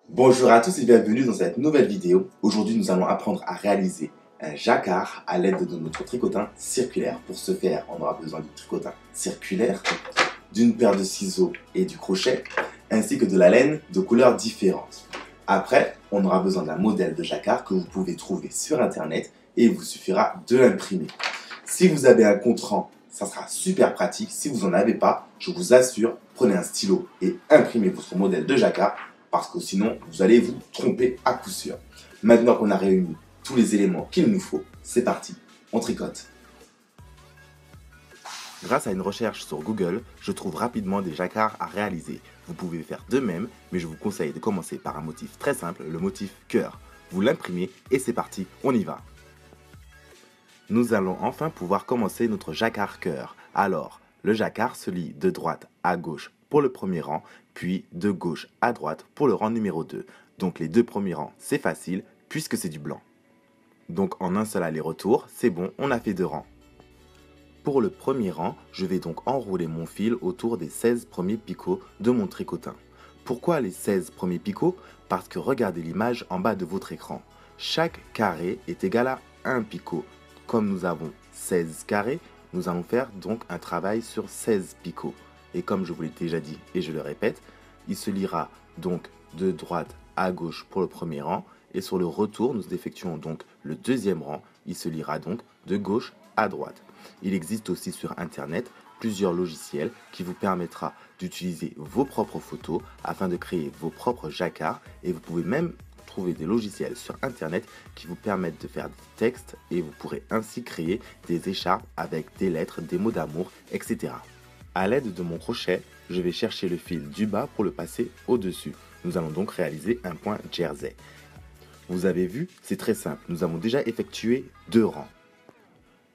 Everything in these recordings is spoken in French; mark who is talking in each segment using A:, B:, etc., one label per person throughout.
A: Bonjour à tous et bienvenue dans cette nouvelle vidéo. Aujourd'hui, nous allons apprendre à réaliser un jacquard à l'aide de notre tricotin circulaire. Pour ce faire, on aura besoin du tricotin circulaire, d'une paire de ciseaux et du crochet, ainsi que de la laine de couleurs différentes. Après, on aura besoin d'un modèle de jacquard que vous pouvez trouver sur internet et il vous suffira de l'imprimer. Si vous avez un compte-rang, ça sera super pratique. Si vous n'en avez pas, je vous assure, prenez un stylo et imprimez votre modèle de jacquard parce que sinon, vous allez vous tromper à coup sûr. Maintenant qu'on a réuni tous les éléments qu'il nous faut, c'est parti, on tricote. Grâce à une recherche sur Google, je trouve rapidement des jacquards à réaliser. Vous pouvez faire de même, mais je vous conseille de commencer par un motif très simple, le motif cœur. Vous l'imprimez et c'est parti, on y va. Nous allons enfin pouvoir commencer notre jacquard cœur. Alors, le jacquard se lit de droite à gauche pour le premier rang, puis de gauche à droite pour le rang numéro 2. Donc les deux premiers rangs, c'est facile puisque c'est du blanc. Donc en un seul aller-retour, c'est bon, on a fait deux rangs. Pour le premier rang, je vais donc enrouler mon fil autour des 16 premiers picots de mon tricotin. Pourquoi les 16 premiers picots? Parce que regardez l'image en bas de votre écran. Chaque carré est égal à un picot. Comme nous avons 16 carrés, nous allons faire donc un travail sur 16 picots. Et comme je vous l'ai déjà dit et je le répète, il se lira donc de droite à gauche pour le premier rang. Et sur le retour, nous effectuons donc le deuxième rang. Il se lira donc de gauche à droite. Il existe aussi sur Internet plusieurs logiciels qui vous permettra d'utiliser vos propres photos afin de créer vos propres jacquards et vous pouvez même trouver des logiciels sur Internet qui vous permettent de faire des textes et vous pourrez ainsi créer des écharpes avec des lettres, des mots d'amour, etc. À l'aide de mon crochet, je vais chercher le fil du bas pour le passer au-dessus. Nous allons donc réaliser un point jersey. Vous avez vu, c'est très simple. Nous avons déjà effectué deux rangs.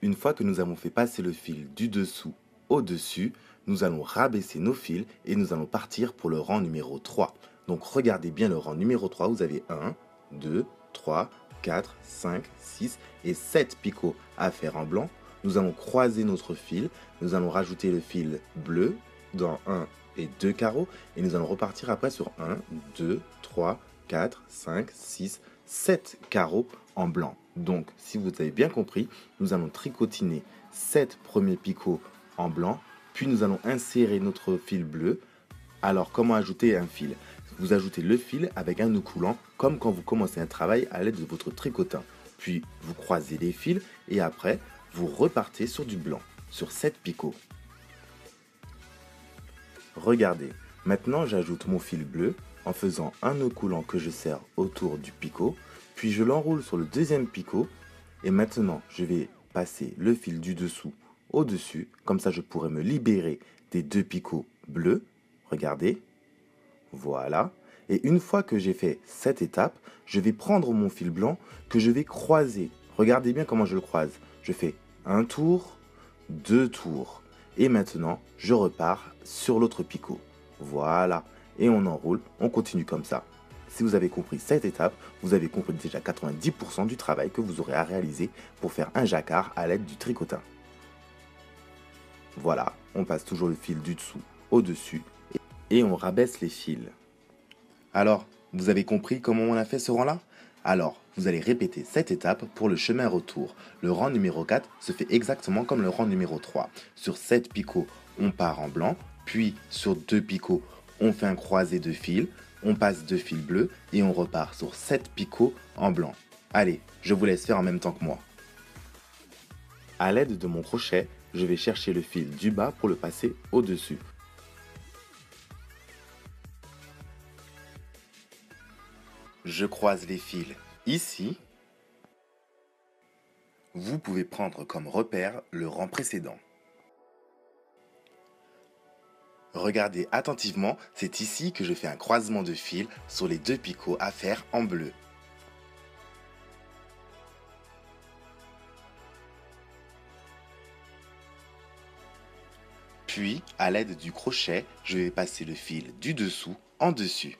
A: Une fois que nous avons fait passer le fil du dessous au dessus, nous allons rabaisser nos fils et nous allons partir pour le rang numéro 3. Donc regardez bien le rang numéro 3, vous avez 1, 2, 3, 4, 5, 6 et 7 picots à faire en blanc. Nous allons croiser notre fil, nous allons rajouter le fil bleu dans 1 et 2 carreaux et nous allons repartir après sur 1, 2, 3, 4, 5, 6, 7 carreaux en blanc. Donc, si vous avez bien compris, nous allons tricotiner 7 premiers picots en blanc, puis nous allons insérer notre fil bleu. Alors, comment ajouter un fil? Vous ajoutez le fil avec un nœud coulant, comme quand vous commencez un travail à l'aide de votre tricotin. Puis, vous croisez les fils et après, vous repartez sur du blanc, sur 7 picots. Regardez, maintenant j'ajoute mon fil bleu en faisant un nœud coulant que je serre autour du picot, puis je l'enroule sur le deuxième picot et maintenant je vais passer le fil du dessous au dessus, comme ça je pourrai me libérer des deux picots bleus. Regardez, voilà. Et une fois que j'ai fait cette étape, je vais prendre mon fil blanc que je vais croiser. Regardez bien comment je le croise. Je fais un tour, deux tours. Et maintenant, je repars sur l'autre picot. Voilà. Et on enroule, on continue comme ça. Si vous avez compris cette étape, vous avez compris déjà 90% du travail que vous aurez à réaliser pour faire un jacquard à l'aide du tricotin. Voilà, on passe toujours le fil du dessous au dessus et on rabaisse les fils. Alors, vous avez compris comment on a fait ce rang-là? Alors, vous allez répéter cette étape pour le chemin retour. Le rang numéro 4 se fait exactement comme le rang numéro 3. Sur 7 picots, on part en blanc, puis sur 2 picots, on fait un croisé de fils, on passe 2 fils bleus et on repart sur 7 picots en blanc. Allez, je vous laisse faire en même temps que moi. À l'aide de mon crochet, je vais chercher le fil du bas pour le passer au-dessus. Je croise les fils ici. Vous pouvez prendre comme repère le rang précédent. Regardez attentivement, c'est ici que je fais un croisement de fils sur les deux picots à faire en bleu. Puis, à l'aide du crochet, je vais passer le fil du dessous en dessus.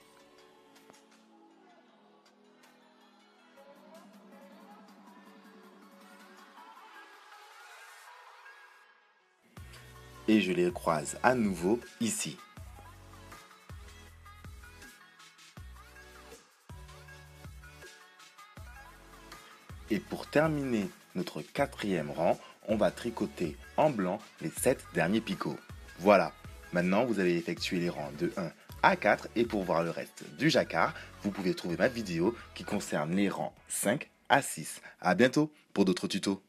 A: Et je les croise à nouveau ici. Et pour terminer notre quatrième rang, on va tricoter en blanc les 7 derniers picots. Voilà, maintenant vous avez effectué les rangs de 1 à 4 et pour voir le reste du jacquard, vous pouvez trouver ma vidéo qui concerne les rangs 5 à 6. A bientôt pour d'autres tutos.